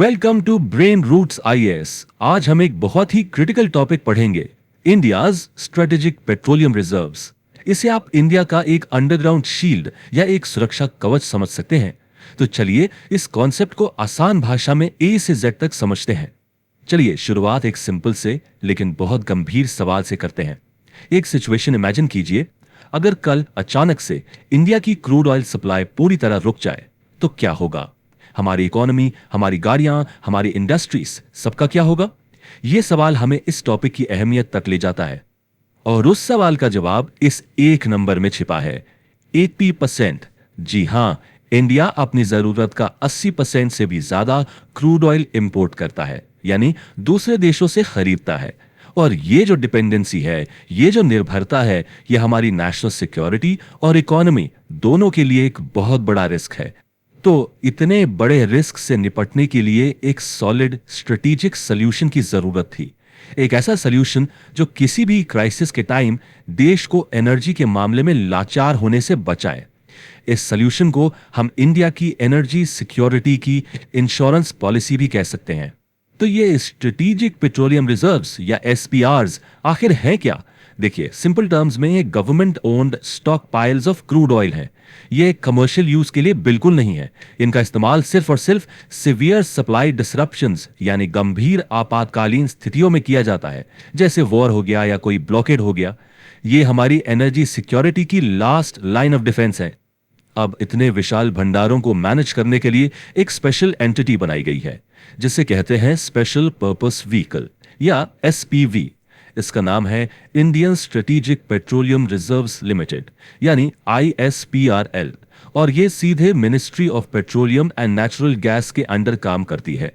Welcome to Brain Roots IAS. आज हम एक बहुत ही क्रिटिकल टॉपिक पढ़ेंगे, इंडियाज स्ट्रेटेजिक पेट्रोलियम रिजर्व्स। इसे आप इंडिया का एक अंडरग्राउंड शील्ड या एक सुरक्षा कवच समझ सकते हैं। तो चलिए इस कॉन्सेप्ट को आसान भाषा में ए से जेड तक समझते हैं। चलिए शुरुआत एक सिंपल से लेकिन बहुत गंभीर सवाल से करते हैं। एक सिचुएशन इमेजिन कीजिए, अगर कल अचानक से इंडिया की क्रूड ऑयल सप्लाई पूरी तरह रुक जाए तो क्या होगा? हमारी इकोनॉमी, हमारी गाड़ियां, हमारी इंडस्ट्रीज, सबका क्या होगा? यह सवाल हमें इस टॉपिक की अहमियत तक ले जाता है। और उस सवाल का जवाब इस एक नंबर में छिपा है, 80%। जी हां, इंडिया अपनी जरूरत का 80% से भी ज्यादा क्रूड ऑयल इंपोर्ट करता है, यानी दूसरे देशों से खरीदता है। और ये जो डिपेंडेंसी है, ये जो निर्भरता है, ये हमारी नेशनल सिक्योरिटी और इकोनॉमी दोनों के लिए एक बहुत बड़ा रिस्क है। तो इतने बड़े रिस्क से निपटने के लिए एक सॉलिड स्ट्रेटेजिक सॉल्यूशन की जरूरत थी। एक ऐसा सॉल्यूशन जो किसी भी क्राइसिस के टाइम देश को एनर्जी के मामले में लाचार होने से बचाए। इस सॉल्यूशन को हम इंडिया की एनर्जी सिक्योरिटी की इंश्योरेंस पॉलिसी भी कह सकते हैं। तो ये स्ट्रेटेजिक पेट्रोलियम रिजर्व्स या एसपीआरस आखिर है क्या? देखिए, सिंपल टर्म्स में ये government owned stock piles of crude oil है। ये कमर्शियल यूज के लिए बिल्कुल नहीं है। इनका इस्तेमाल सिर्फ और सिर्फ सिवियर सप्लाई डिसरप्शंस यानी गंभीर आपातकालीन स्थितियों में किया जाता है, जैसे वॉर हो गया या कोई ब्लॉकेड हो गया। ये हमारी एनर्जी सिक्योरिटी की लास्ट लाइन ऑफ डिफेंस है। अब इतने विशाल भंडारों को मैनेज करने के लिए एक स्पेशल एंटिटी बनाई गई है, जिसे कहते हैं स्पेशल पर्पस व्हीकल या एसपीवी। इसका नाम है Indian strategic petroleum reserves limited यानी ISPRL, और ये सीधे ministry of petroleum and natural gas के अंडर काम करती है।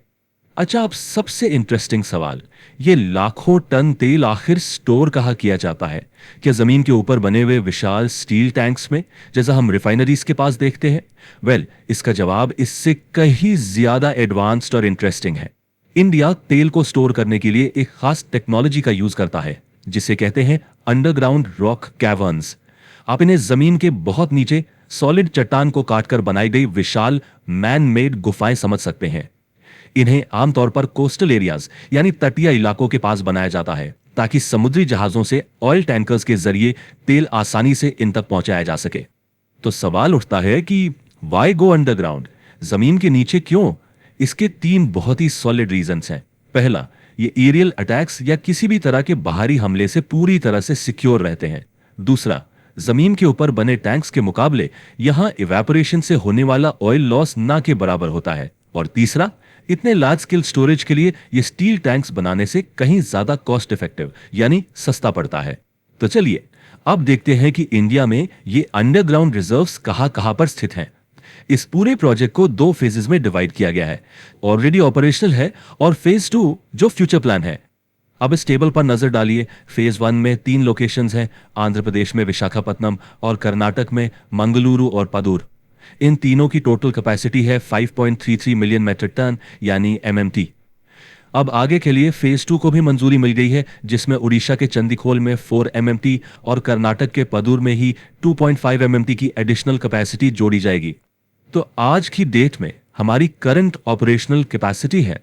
अच्छा, अब सबसे इंटरेस्टिंग सवाल, ये लाखों टन तेल आखिर स्टोर कहाँ किया जाता है? क्या जमीन के ऊपर बने हुए विशाल स्टील टैंक्स में, जैसा हम रिफाइनरीज के पास देखते हैं? इसका जवाब इससे कहीं ज्यादा एडवांस्ड और इंटरेस्टिंग है। इंडिया तेल को स्टोर करने के लिए एक खास टेक्नोलॉजी का यूज करता है, जिसे कहते हैं अंडरग्राउंड रॉक कैवर्न्स। आप इन्हें जमीन के बहुत नीचे सॉलिड चट्टान को काटकर बनाई गई विशाल मैन मेड गुफाएं समझ सकते हैं। इन्हें आमतौर पर कोस्टल एरियाज यानी तटीय इलाकों के पास बनाया जाता है, ताकि समुद्री जहाजों से ऑयल टैंकर्स के जरिए तेल आसानी से इन तक पहुंचाया जा सके। तो सवाल उठता है कि वाई गो अंडरग्राउंड? जमीन के नीचे क्यों? इसके 3 बहुत ही सॉलिड रीजंस हैं। पहला, ये एरियल अटैक्स या किसी भी तरह के बाहरी हमले से पूरी तरह से सिक्योर रहते हैं। दूसरा, जमीन के ऊपर बने टैंक्स के मुकाबले यहां इवेपोरेशन से होने वाला ऑयल लॉस ना के बराबर होता है। और तीसरा, इतने लार्ज स्केल स्टोरेज के लिए ये स्टील टैंक्स बनाने से कहीं ज्यादा कॉस्ट इफेक्टिव यानी सस्ता पड़ता है। तो चलिए अब देखते हैं कि इंडिया में ये अंडरग्राउंड रिजर्व्स कहां पर स्थित हैं। इस पूरे प्रोजेक्ट को 2 फेजेस में डिवाइड किया गया है। ऑलरेडी ऑपरेशनल है और फेज 2 जो फ्यूचर प्लान है। अब इस टेबल पर नजर डालिए। फेज 1 में 3 लोकेशंस हैं, आंध्र प्रदेश में विशाखापत्तनम और कर्नाटक में मंगलुरु और पदूर। इन तीनों की टोटल कैपेसिटी है 5.33 मिलियन मेट्रिक टन यानी MMT। अब आगे के लिए फेज 2 को भी मंजूरी मिल गई है, जिसमें उड़ीसा के चंदीखोल में 4 MMT और कर्नाटक के पदूर में ही 2.5 MMT की एडिशनल कैपेसिटी जोड़ी जाएगी। तो आज की डेट में हमारी करंट ऑपरेशनल कैपेसिटी है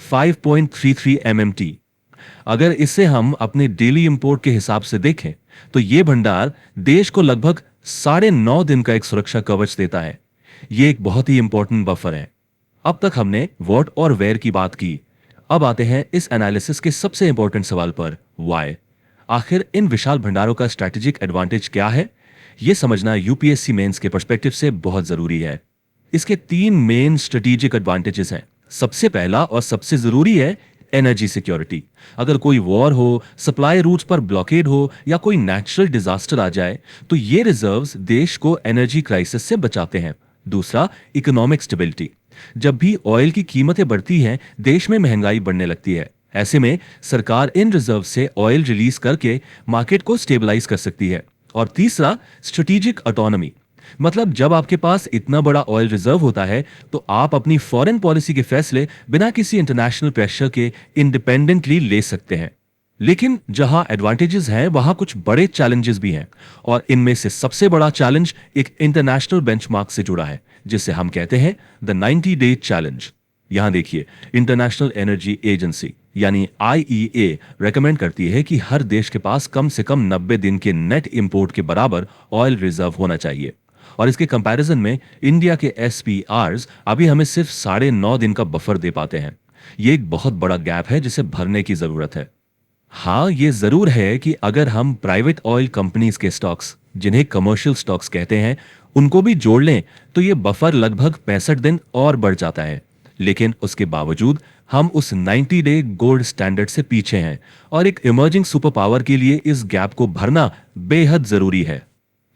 5.33 MMT। अगर इसे हम अपने डेली इंपोर्ट के हिसाब से देखें तो ये भंडार देश को लगभग 9.5 दिन का एक सुरक्षा कवच देता है। ये एक बहुत ही इंपॉर्टेंट बफर है। अब तक हमने व्हाट और वेयर की बात की। अब आते हैं इस एनालिसिस के सबसे इंपॉर्टेंट सवाल पर, व्हाई। आखिर इन विशाल भंडारों का स्ट्रैटेजिक एडवांटेज क्या है? यह समझना यूपीएससी मेंस के पर्सपेक्टिव से बहुत जरूरी है। इसके 3 मेन स्ट्रेटेजिक एडवांटेजेस हैं। सबसे पहला और सबसे जरूरी है एनर्जी सिक्योरिटी। अगर कोई वॉर हो, सप्लाई रूट्स पर ब्लॉकेड हो या कोई नेचुरल डिजास्टर आ जाए तो ये रिजर्व्स देश को एनर्जी क्राइसिस से बचाते हैं। दूसरा, इकोनॉमिक स्टेबिलिटी। जब भी ऑयल की कीमतें बढ़ती हैं, देश में महंगाई बढ़ने लगती है। ऐसे में सरकार इन रिजर्व से ऑयल रिलीज करके मार्केट को स्टेबलाइज कर सकती है। और तीसरा, स्ट्रेटेजिक ऑटोनॉमी। मतलब जब आपके पास इतना बड़ा ऑयल रिजर्व होता है तो आप अपनी फॉरेन पॉलिसी के फैसले बिना किसी इंटरनेशनल प्रेशर के इंडिपेंडेंटली ले सकते हैं। लेकिन जहां एडवांटेजेस हैं, वहां कुछ बड़े चैलेंजेस भी हैं, और इनमें से सबसे बड़ा चैलेंज एक इंटरनेशनल बेंचमार्क से जुड़ा है, जिसे हम कहते हैं द 90 डे चैलेंज। यहाँ देखिए, इंटरनेशनल एनर्जी एजेंसी यानी आईईए रेकमेंड करती है कि हर देश के पास कम से कम 90 दिन के नेट इंपोर्ट के बराबर ऑयल रिजर्व होना चाहिए। और इसके कंपैरिजन में इंडिया के एसपीआरस अभी हमें सिर्फ 9.5 दिन का बफर दे पाते हैं। ये एक बहुत बड़ा गैप है जिसे भरने की जरूरत है। हाँ, ये जरूर है कि अगर हम प्राइवेट ऑयल कंपनीज के स्टॉक्स, जिन्हें कमर्शियल स्टॉक्स कहते हैं, उनको भी जोड़ लें तो ये बफर लगभग 65 दिन और बढ़ जाता है। लेकिन उसके बावजूद हम उस 90 डे गोल्ड स्टैंडर्ड से पीछे हैं और एक इमर्जिंग सुपर पावर के लिए इस गैप को भरना बेहद जरूरी है।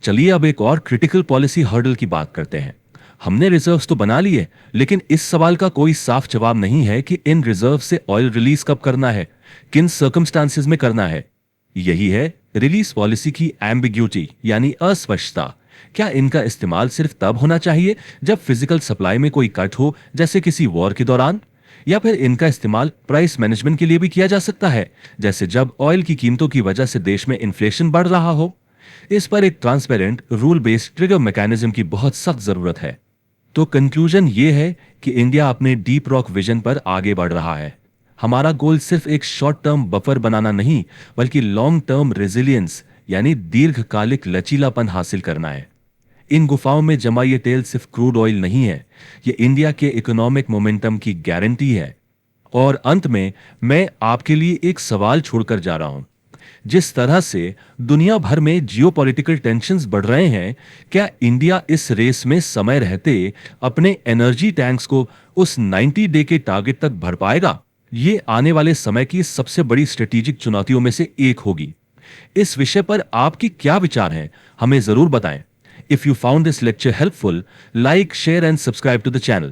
चलिए अब एक और क्रिटिकल पॉलिसी हर्डल की बात करते हैं। हमने रिजर्व्स तो बना लिए, लेकिन इस सवाल का कोई साफ जवाब नहीं है कि इन रिजर्व से ऑयल रिलीज कब करना है, किन सर्कमस्टांसेस में करना है। यही है रिलीज पॉलिसी की एम्बिग्यूटी यानी अस्पष्टता। क्या इनका इस्तेमाल सिर्फ तब होना चाहिए जब फिजिकल सप्लाई में कोई कट हो, जैसे किसी वॉर के दौरान, या फिर इनका इस्तेमाल प्राइस मैनेजमेंट के लिए भी किया जा सकता है, जैसे जब ऑयल की कीमतों की वजह से देश में इन्फ्लेशन बढ़ रहा हो। इस पर एक transparent rule based trigger mechanism की बहुत सख्त जरूरत है। तो कंक्लूजन ये है कि इंडिया अपने डीप रॉक विजन पर आगे बढ़ रहा है। हमारा गोल सिर्फ एक शॉर्ट टर्म बफर बनाना नहीं, बल्कि लॉन्ग टर्म रेजिलियंस यानी दीर्घकालिक लचीलापन हासिल करना है। इन गुफाओं में जमा ये तेल सिर्फ क्रूड ऑयल नहीं है, ये इंडिया के इकोनॉमिक मोमेंटम की गारंटी है। और अंत में मैं आपके लिए एक सवाल छोड़कर जा रहा हूं। जिस तरह से दुनिया भर में जियोपॉलिटिकल टेंशन्स बढ़ रहे हैं, क्या इंडिया इस रेस में समय रहते अपने एनर्जी टैंक्स को उस 90 डे के टारगेट तक भर पाएगा? ये आने वाले समय की सबसे बड़ी स्ट्रेटेजिक चुनौतियों में से एक होगी। इस विषय पर आपकी क्या विचार हैं, हमें जरूर बताएं। If you found this lecture helpful, like, share and subscribe to the channel.